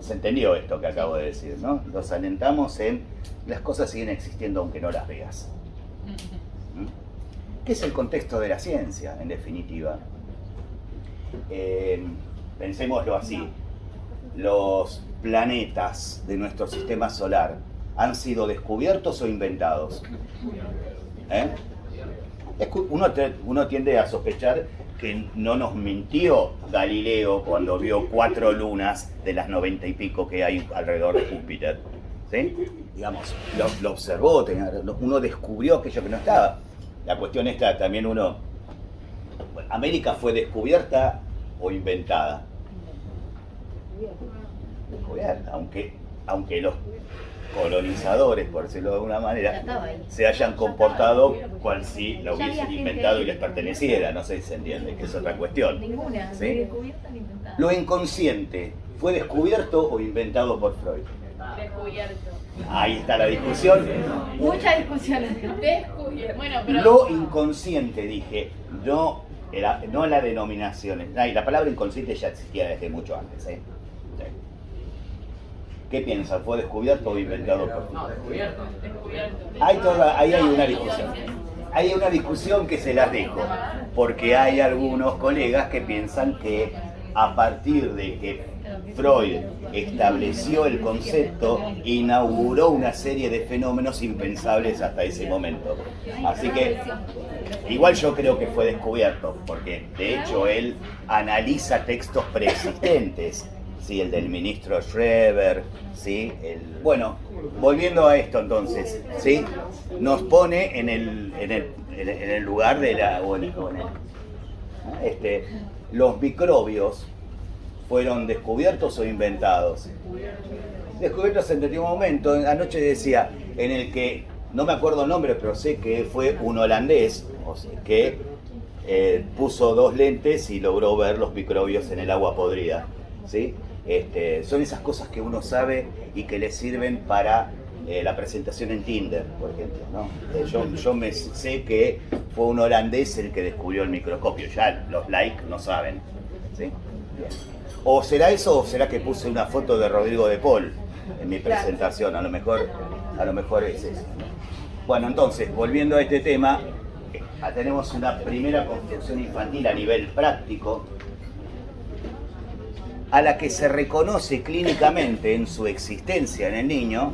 Se entendió esto que acabo de decir, ¿no? Los alentamos en las cosas siguen existiendo aunque no las veas. ¿Qué es el contexto de la ciencia, en definitiva? Pensémoslo así. Los planetas de nuestro sistema solar han sido descubiertos o inventados. Uno tiende a sospechar que no nos mintió Galileo cuando vio 4 lunas de las 90 y pico que hay alrededor de Júpiter, ¿sí? Digamos, lo observó, uno descubrió aquello que no estaba. La cuestión está también ¿América fue descubierta o inventada? Descubierta, aunque los colonizadores, por decirlo de alguna manera, se hayan comportado cual si la hubiesen inventado y les perteneciera. No sé si se entiende, que es otra cuestión. Ninguna, ¿Sí? ni descubierta ni inventada. Lo inconsciente, ¿fue descubierto o inventado por Freud? Descubierto. Ahí está la discusión. Muchas discusiones. Descubierto. Bueno, pero Lo inconsciente, dije, no la denominación. La palabra inconsciente ya existía desde mucho antes. ¿Sí? ¿Qué piensan? ¿Fue descubierto o inventado por Freud? No, descubierto. Ahí hay una discusión. Hay una discusión que se las dejo, porque hay algunos colegas que piensan que a partir de que Freud estableció el concepto, inauguró una serie de fenómenos impensables hasta ese momento. Así que, igual yo creo que fue descubierto, porque de hecho él analiza textos preexistentes. Sí, el del ministro Schreber, ¿sí? Bueno, volviendo a esto entonces, ¿sí? Nos pone en el lugar de los microbios fueron descubiertos o inventados. Descubiertos en determinado momento. Anoche decía, en el que, no me acuerdo el nombre, pero sé que fue un holandés, o sea, que puso 2 lentes y logró ver los microbios en el agua podrida, ¿sí? Son esas cosas que uno sabe y que le sirven para la presentación en Tinder, por ejemplo, ¿no? Yo me sé que fue un holandés el que descubrió el microscopio, ya los likes no saben, ¿sí? Bien. O será eso o será que puse una foto de Rodrigo de Paul en mi presentación, a lo mejor es eso. Bueno, entonces, volviendo a este tema, tenemos una primera construcción infantil a nivel práctico, a la que se reconoce clínicamente en su existencia en el niño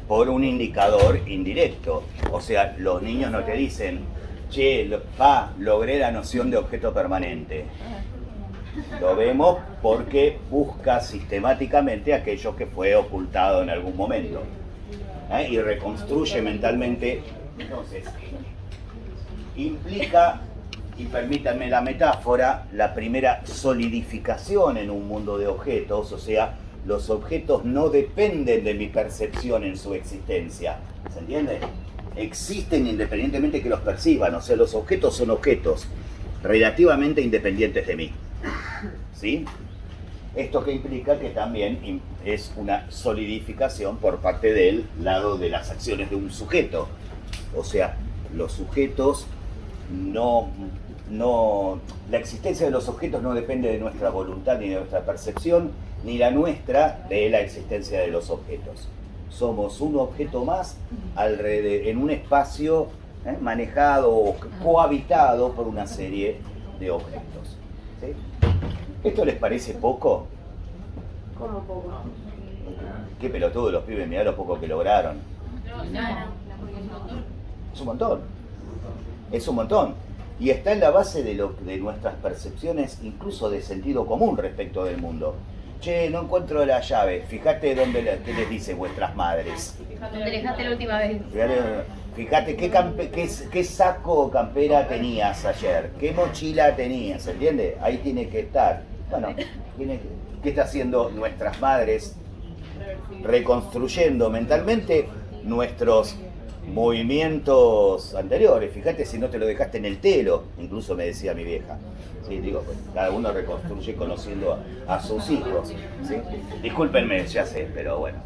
por un indicador indirecto. O sea, los niños no te dicen, che, logré la noción de objeto permanente. Lo vemos porque busca sistemáticamente aquello que fue ocultado en algún momento. Y reconstruye mentalmente. Entonces, implica, y permítanme la metáfora, la primera solidificación en un mundo de objetos. O sea, los objetos no dependen de mi percepción en su existencia. ¿Se entiende? Existen independientemente que los perciban. O sea, los objetos son objetos relativamente independientes de mí. ¿Sí? Esto que implica que también es una solidificación por parte del lado de las acciones de un sujeto. O sea, los sujetos la existencia de los objetos no depende de nuestra voluntad ni de nuestra percepción, ni la nuestra de la existencia de los objetos. Somos un objeto más en un espacio manejado o cohabitado por una serie de objetos. ¿Sí? ¿Esto les parece poco? ¿Cómo poco? Qué pelotudo los pibes, mirá lo poco que lograron. Es un montón. Es un montón. Y está en la base de nuestras percepciones, incluso de sentido común respecto del mundo. Che, no encuentro la llave. Fíjate qué les dice vuestras madres. ¿Dónde dejaste la última vez? Fíjate qué saco o campera tenías ayer, qué mochila tenías, ¿entiende? Ahí tiene que estar. Bueno, ¿qué está haciendo nuestras madres? Reconstruyendo mentalmente nuestros movimientos anteriores. Fíjate si no te lo dejaste en el telo, incluso me decía mi vieja. Sí, digo, pues, cada uno reconstruye conociendo a sus hijos. ¿Sí? Discúlpenme, ya sé, pero bueno,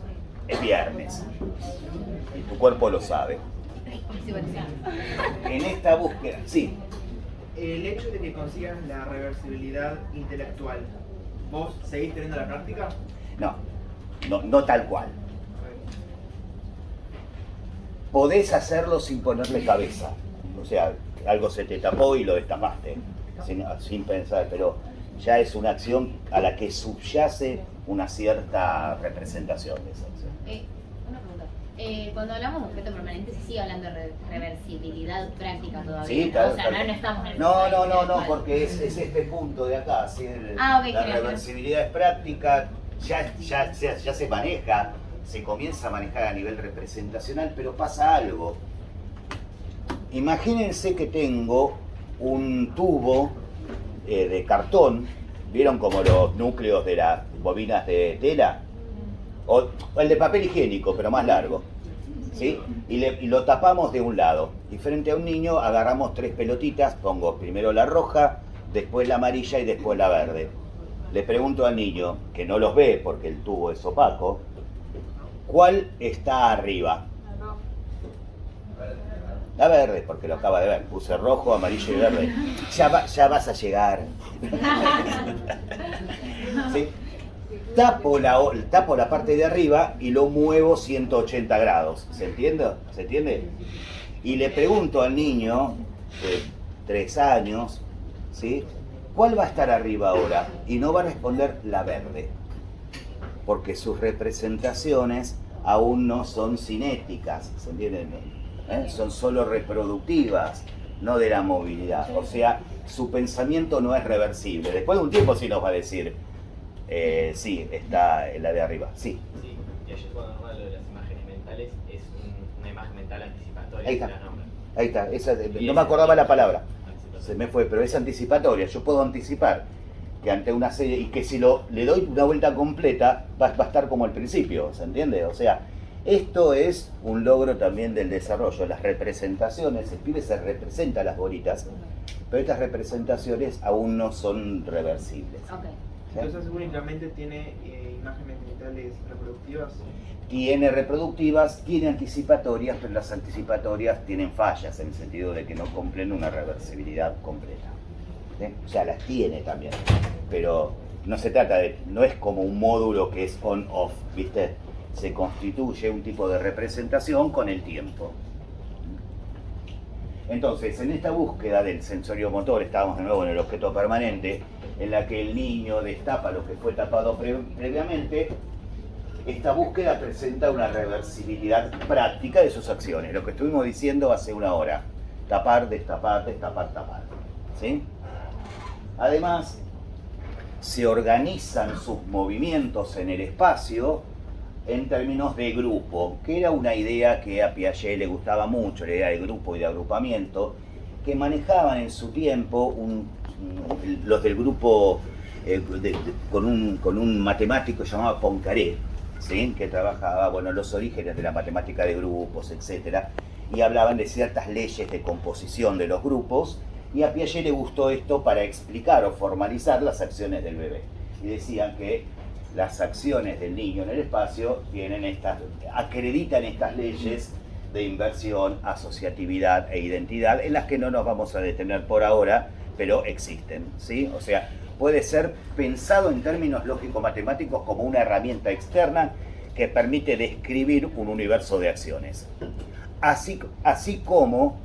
es viernes y tu cuerpo lo sabe. En esta búsqueda, sí. El hecho de que consigas la reversibilidad intelectual, ¿vos seguís teniendo la práctica? No tal cual. Podés hacerlo sin ponerle cabeza. O sea, algo se te tapó y lo destapaste, sin pensar, pero ya es una acción a la que subyace una cierta representación de esa acción. Una pregunta. Cuando hablamos de objeto permanente, se sigue hablando de reversibilidad práctica todavía. Sí, ¿no? claro, O sea, claro. no estamos en el No, porque es este punto de acá. ¿Sí? La genial. reversibilidad es práctica, ya se maneja, se comienza a manejar a nivel representacional, pero pasa algo. Imagínense que tengo un tubo de cartón, ¿vieron como los núcleos de las bobinas de tela? O el de papel higiénico, pero más largo. ¿Sí? Y lo tapamos de un lado. Y frente a un niño agarramos 3 pelotitas, pongo primero la roja, después la amarilla y después la verde. Le pregunto al niño, que no los ve porque el tubo es opaco, ¿cuál está arriba? La verde, porque lo acaba de ver. Puse rojo, amarillo y verde. Ya vas a llegar. ¿Sí? Tapo la parte de arriba y lo muevo 180 grados. ¿Se entiende? ¿Se entiende? Y le pregunto al niño de 3 años, ¿sí? ¿Cuál va a estar arriba ahora? Y no va a responder la verde, porque sus representaciones aún no son cinéticas, ¿se entienden? Son solo reproductivas, no de la movilidad. O sea, su pensamiento no es reversible. Después de un tiempo sí nos va a decir, sí, está la de arriba, sí. Sí, y ayer cuando hablo de las imágenes mentales, es una imagen mental anticipatoria. Ahí está. Se la nombra. Ahí está, no me acordaba la palabra, se me fue, pero es anticipatoria. Yo puedo anticipar que ante una serie, y que si le doy una vuelta completa, va a estar como al principio, ¿se entiende? O sea, esto es un logro también del desarrollo. Las representaciones, el pibe se representa las bolitas, pero estas representaciones aún no son reversibles. Okay. ¿Sí? Entonces únicamente tiene imágenes mentales reproductivas. Tiene reproductivas, tiene anticipatorias, pero las anticipatorias tienen fallas en el sentido de que no cumplen una reversibilidad completa. ¿Sí? O sea, las tiene también, pero no se trata de, no es como un módulo que es on-off, ¿viste? Se constituye un tipo de representación con el tiempo. Entonces, en esta búsqueda del sensorio motor, estábamos de nuevo en el objeto permanente, en la que el niño destapa lo que fue tapado previamente. Esta búsqueda presenta una reversibilidad práctica de sus acciones, lo que estuvimos diciendo hace una hora. Tapar, destapar, destapar, tapar. ¿Sí? Además, se organizan sus movimientos en el espacio en términos de grupo, que era una idea que a Piaget le gustaba mucho, la idea de grupo y de agrupamiento, que manejaban en su tiempo los del grupo con un matemático llamado Poincaré, ¿sí? Que trabajaba, bueno, los orígenes de la matemática de grupos, etc. Y hablaban de ciertas leyes de composición de los grupos, y a Piaget le gustó esto para explicar o formalizar las acciones del bebé. Y decían que las acciones del niño en el espacio acreditan estas leyes de inversión, asociatividad e identidad, en las que no nos vamos a detener por ahora, pero existen, ¿sí? O sea, puede ser pensado en términos lógico-matemáticos como una herramienta externa que permite describir un universo de acciones. Así como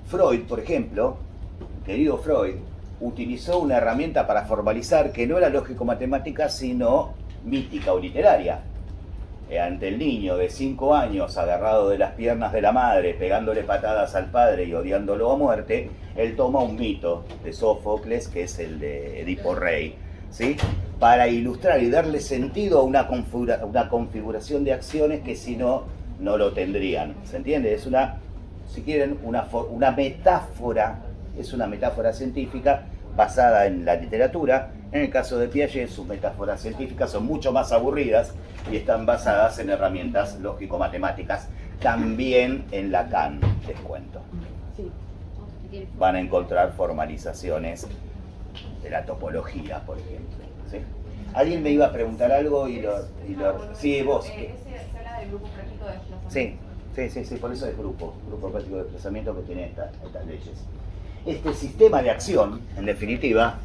Freud, por ejemplo, querido Freud, utilizó una herramienta para formalizar que no era lógico-matemática, sino mítica o literaria. Ante el niño de 5 años agarrado de las piernas de la madre, pegándole patadas al padre y odiándolo a muerte, él toma un mito de Sófocles, que es el de Edipo Rey, ¿sí? Para ilustrar y darle sentido a una configuración de acciones que si no, no lo tendrían. ¿Se entiende? Es si quieren, una metáfora, es una metáfora científica basada en la literatura. En el caso de Piaget, sus metáforas científicas son mucho más aburridas y están basadas en herramientas lógico-matemáticas. También en Lacan, les cuento. Van a encontrar formalizaciones de la topología, por ejemplo. ¿Sí? ¿Alguien me iba a preguntar algo? Sí, vos. Se habla del grupo práctico de desplazamiento. Sí, por eso es grupo práctico de desplazamiento que tiene estas leyes. Este sistema de acción, en definitiva,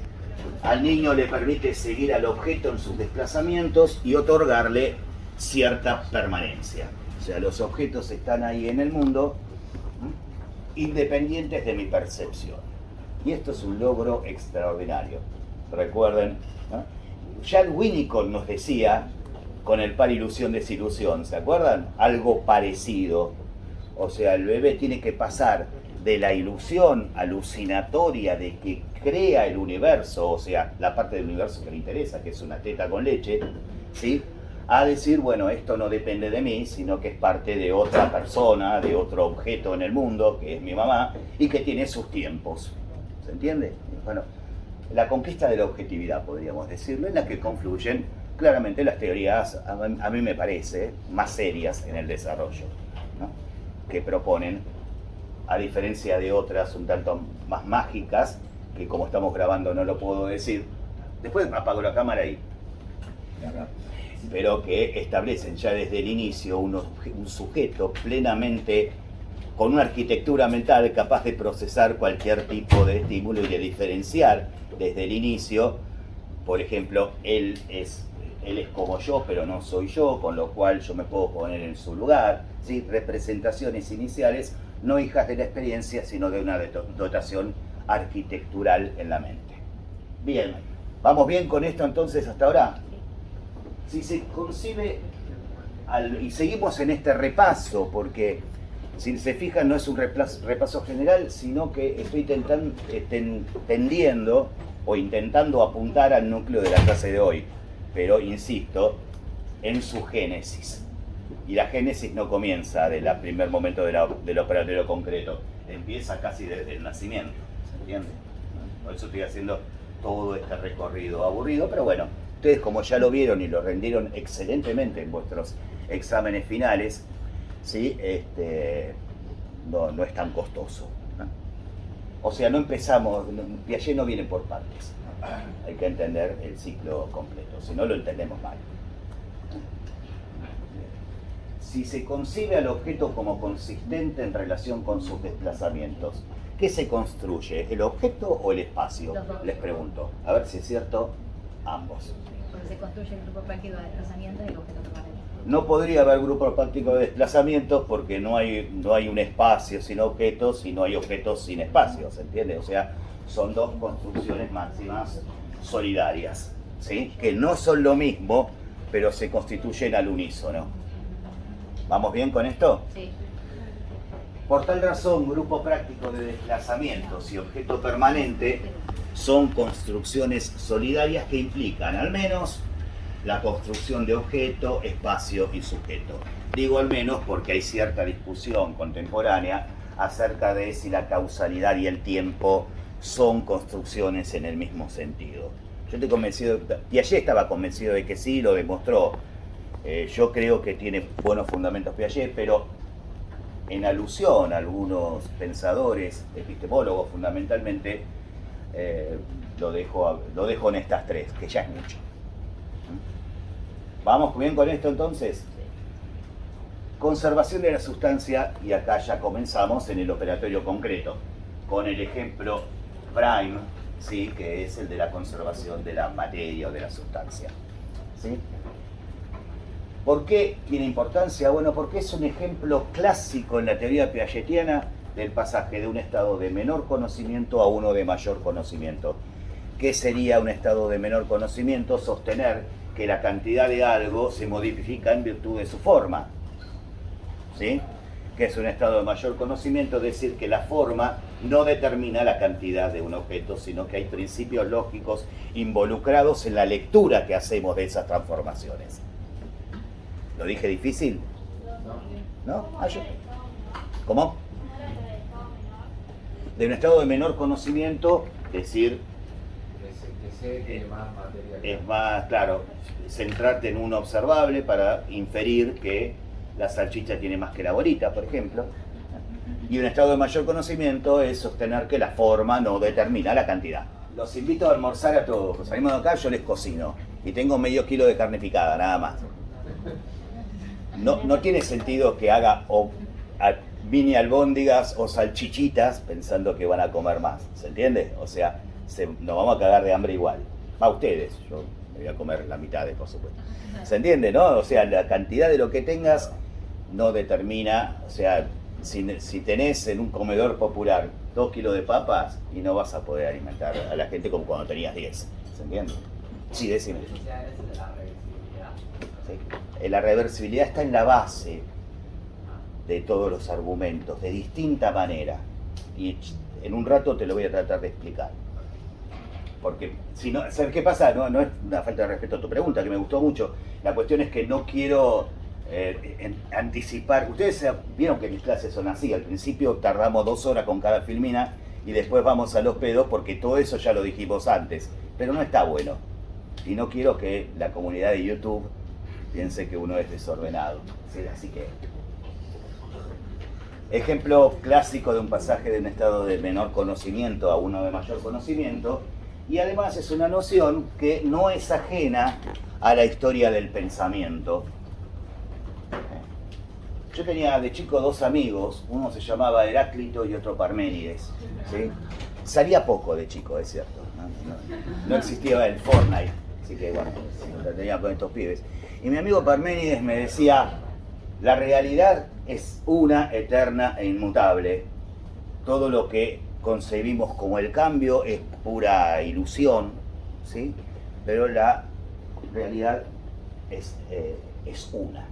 al niño le permite seguir al objeto en sus desplazamientos y otorgarle cierta permanencia. O sea, los objetos están ahí en el mundo, independientes de mi percepción. Y esto es un logro extraordinario. Recuerden, ¿no? Jan Winnicott nos decía, con el par ilusión-desilusión, ¿se acuerdan? Algo parecido. O sea, el bebé tiene que pasar de la ilusión alucinatoria de que crea el universo, o sea, la parte del universo que le interesa, que es una teta con leche, ¿sí? A decir, bueno, esto no depende de mí, sino que es parte de otra persona, de otro objeto en el mundo, que es mi mamá, y que tiene sus tiempos. ¿Se entiende? Bueno, la conquista de la objetividad, podríamos decirlo, en la que confluyen claramente las teorías, a mí me parece, más serias en el desarrollo, ¿no? Que proponen, a diferencia de otras un tanto más mágicas, que como estamos grabando no lo puedo decir, después apago la cámara y... pero que establecen ya desde el inicio un sujeto plenamente con una arquitectura mental capaz de procesar cualquier tipo de estímulo y de diferenciar desde el inicio. Por ejemplo, él es como yo, pero no soy yo, con lo cual yo me puedo poner en su lugar, ¿sí? Representaciones iniciales, no hijas de la experiencia, sino de una dotación arquitectural en la mente. Bien, ¿vamos bien con esto entonces hasta ahora? Si se concibe, y seguimos en este repaso, porque si se fijan no es un repaso general, sino que estoy tendiendo o intentando apuntar al núcleo de la clase de hoy, pero insisto, en su génesis. Y la génesis no comienza del primer momento del operatorio concreto, empieza casi desde el nacimiento, ¿se entiende? Por eso estoy haciendo todo este recorrido aburrido, pero bueno, ustedes como ya lo vieron y lo rendieron excelentemente en vuestros exámenes finales, ¿sí? No es tan costoso, ¿no? O sea, no empezamos, Piaget no viene por partes, hay que entender el ciclo completo, si no lo entendemos mal. Si se concibe al objeto como consistente en relación con sus desplazamientos, ¿Qué se construye? ¿El objeto o el espacio? Los dos. Les pregunto. A ver si es cierto, ambos. Porque se construye el grupo práctico de desplazamiento y el objeto permanente. No podría haber grupos prácticos de desplazamientos porque no hay un espacio sin objetos y no hay objetos sin espacios, ¿se entiende? O sea, son dos construcciones máximas solidarias, ¿sí? Que no son lo mismo, pero se constituyen al unísono. ¿Vamos bien con esto? Sí. Por tal razón, grupo práctico de desplazamientos y objeto permanente son construcciones solidarias que implican al menos la construcción de objeto, espacio y sujeto. Digo al menos porque hay cierta discusión contemporánea acerca de si la causalidad y el tiempo son construcciones en el mismo sentido. Yo estoy convencido, Piaget estaba convencido de que sí, lo demostró. Yo creo que tiene buenos fundamentos Piaget, pero en alusión a algunos pensadores, epistemólogos fundamentalmente, lo dejo en estas tres, que ya es mucho. ¿Vamos bien con esto entonces? Conservación de la sustancia, y acá ya comenzamos en el operatorio concreto, con el ejemplo prime, ¿sí? Que es el de la conservación de la materia o de la sustancia. ¿Sí? ¿Por qué tiene importancia? Bueno, porque es un ejemplo clásico en la teoría piagetiana del pasaje de un estado de menor conocimiento a uno de mayor conocimiento. ¿Qué sería un estado de menor conocimiento? Sostener que la cantidad de algo se modifica en virtud de su forma. ¿Sí? Que es un estado de mayor conocimiento, es decir, que la forma no determina la cantidad de un objeto, sino que hay principios lógicos involucrados en la lectura que hacemos de esas transformaciones. ¿Lo dije difícil? ¿No? ¿Cómo? De un estado de menor conocimiento, decir, es más, claro, centrarte en un observable para inferir que la salchicha tiene más que la bolita, por ejemplo. Y un estado de mayor conocimiento es sostener que la forma no determina la cantidad. Los invito a almorzar a todos. Salimos de acá, yo les cocino. Y tengo medio kilo de carne picada, nada más. No tiene sentido que haga mini albóndigas o salchichitas pensando que van a comer más. ¿Se entiende? O sea, nos vamos a cagar de hambre igual. A ustedes, yo me voy a comer la mitad, por supuesto. ¿Se entiende, no? O sea, la cantidad de lo que tengas no determina, o sea, si tenés en un comedor popular 2 kilos de papas y no vas a poder alimentar a la gente como cuando tenías 10. ¿Se entiende? Sí, decime. Sí. La reversibilidad está en la base de todos los argumentos, de distinta manera. Y en un rato te lo voy a tratar de explicar. Porque, si no, ¿sabes qué pasa? No es una falta de respeto a tu pregunta, que me gustó mucho. La cuestión es que no quiero anticipar. Ustedes vieron que mis clases son así. Al principio tardamos 2 horas con cada filmina y después vamos a los pedos porque todo eso ya lo dijimos antes. Pero no está bueno. Y no quiero que la comunidad de YouTube piense que uno es desordenado. ¿Sí? Así que... Ejemplo clásico de un pasaje de un estado de menor conocimiento a uno de mayor conocimiento. Y además es una noción que no es ajena a la historia del pensamiento. Yo tenía de chico 2 amigos, uno se llamaba Heráclito y otro Parménides. ¿Sí? Salía poco de chico, es cierto. No existía el Fortnite, así que bueno, lo tenía con estos pibes. Y mi amigo Parménides me decía, la realidad es una, eterna e inmutable. Todo lo que concebimos como el cambio es pura ilusión, ¿sí? Pero la realidad es una,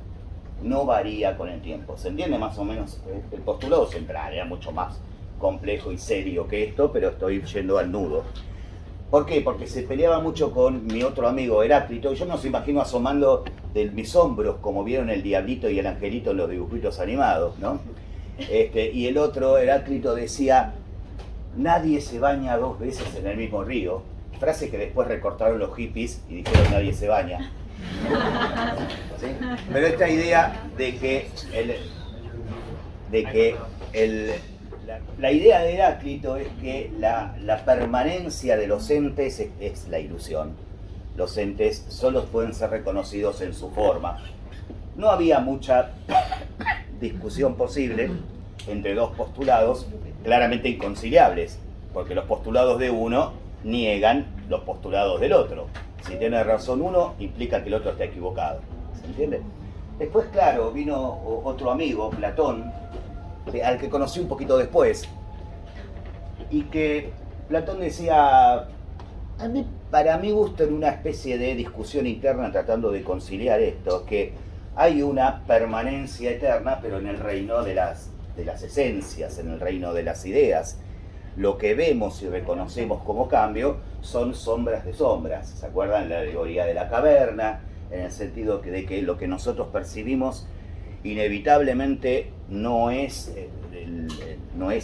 no varía con el tiempo. ¿Se entiende más o menos el postulado central? Era mucho más complejo y serio que esto, pero estoy yendo al nudo. ¿Por qué? Porque se peleaba mucho con mi otro amigo Heráclito, y yo me los imagino asomando de mis hombros, como vieron el diablito y el angelito en los dibujitos animados, ¿no? Y el otro Heráclito decía, nadie se baña 2 veces en el mismo río, frase que después recortaron los hippies y dijeron nadie se baña. ¿Sí? Pero esta idea de que la idea de Heráclito es que la permanencia de los entes es la ilusión. Los entes solo pueden ser reconocidos en su forma. No había mucha discusión posible entre dos postulados claramente inconciliables, porque los postulados de uno niegan los postulados del otro. Si tiene razón uno, implica que el otro está equivocado. ¿Se entiende? Después, claro, vino otro amigo, Platón, al que conocí un poquito después, y que Platón decía, para mi gusto, en una especie de discusión interna tratando de conciliar esto, que hay una permanencia eterna, pero en el reino de las esencias, en el reino de las ideas. Lo que vemos y reconocemos como cambio son sombras de sombras. ¿Se acuerdan la alegoría de la caverna? En el sentido de que lo que nosotros percibimos inevitablemente no es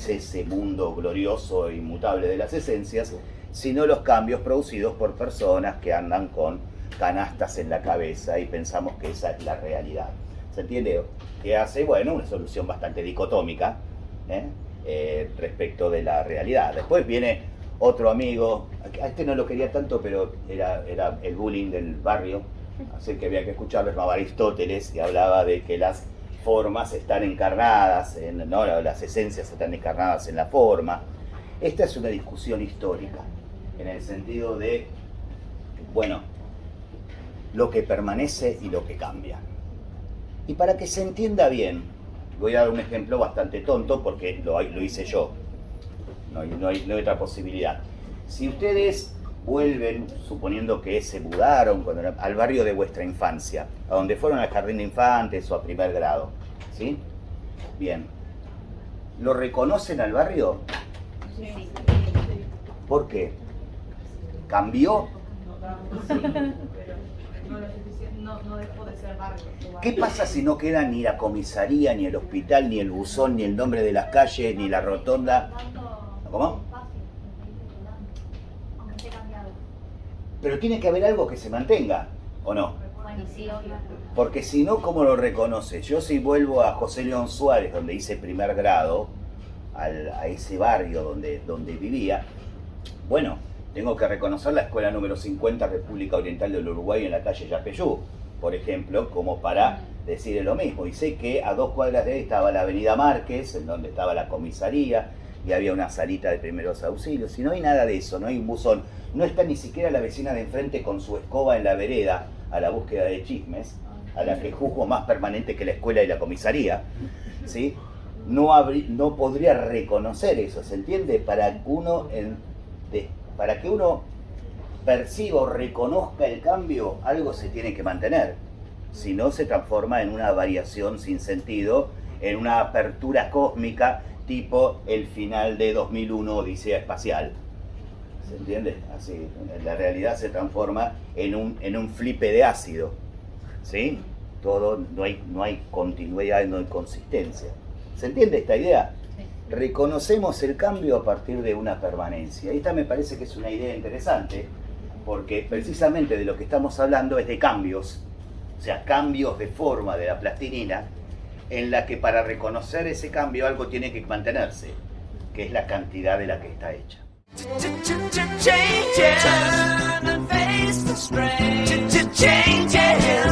ese mundo glorioso e inmutable de las esencias, sino los cambios producidos por personas que andan con canastas en la cabeza y pensamos que esa es la realidad. ¿Se entiende? Que hace, bueno, una solución bastante dicotómica respecto de la realidad. Después viene otro amigo, a este no lo quería tanto, pero era el bullying del barrio, así que había que escucharlo, llamaba Aristóteles, y hablaba de que las formas están encarnadas, ¿no? Las esencias están encarnadas en la forma. Esta es una discusión histórica, en el sentido de, bueno, lo que permanece y lo que cambia. Y para que se entienda bien, voy a dar un ejemplo bastante tonto porque lo hice yo. No hay otra posibilidad. Si ustedes vuelven, suponiendo que se mudaron al barrio de vuestra infancia, a donde fueron al jardín de infantes o a primer grado, ¿sí? Bien. ¿Lo reconocen al barrio? Sí. ¿Por qué? ¿Cambió? Sí, pero no lo suficiente, no dejó de ser barrio. ¿Qué pasa si no queda ni la comisaría, ni el hospital, ni el buzón, ni el nombre de las calles, ni la rotonda? ¿Cómo? Aunque esté cambiado. Pero tiene que haber algo que se mantenga, ¿o no? Bueno, sí, obvio. Porque si no, ¿cómo lo reconoce? Yo si vuelvo a José León Suárez, donde hice primer grado, a ese barrio donde vivía, bueno, tengo que reconocer la escuela número 50 República Oriental del Uruguay en la calle Yapeyú, por ejemplo, como para decir lo mismo. Y sé que a 2 cuadras de ahí estaba la avenida Márquez, en donde estaba la comisaría, y había una salita de primeros auxilios, y no hay nada de eso, no hay un buzón, no está ni siquiera la vecina de enfrente con su escoba en la vereda a la búsqueda de chismes, a la que juzgo más permanente que la escuela y la comisaría, ¿sí? No podría reconocer eso, ¿se entiende? Para que uno perciba o reconozca el cambio, algo se tiene que mantener, si no se transforma en una variación sin sentido, en una apertura cósmica tipo el final de 2001 Odisea Espacial. ¿Se entiende? Así, la realidad se transforma en un flipe de ácido, ¿sí? Todo, no hay continuidad, no hay consistencia. ¿Se entiende esta idea? Reconocemos el cambio a partir de una permanencia. Esta me parece que es una idea interesante, porque precisamente de lo que estamos hablando es de cambios, o sea, cambios de forma de la plastilina, en la que para reconocer ese cambio algo tiene que mantenerse, que es la cantidad de la que está hecha. Changes.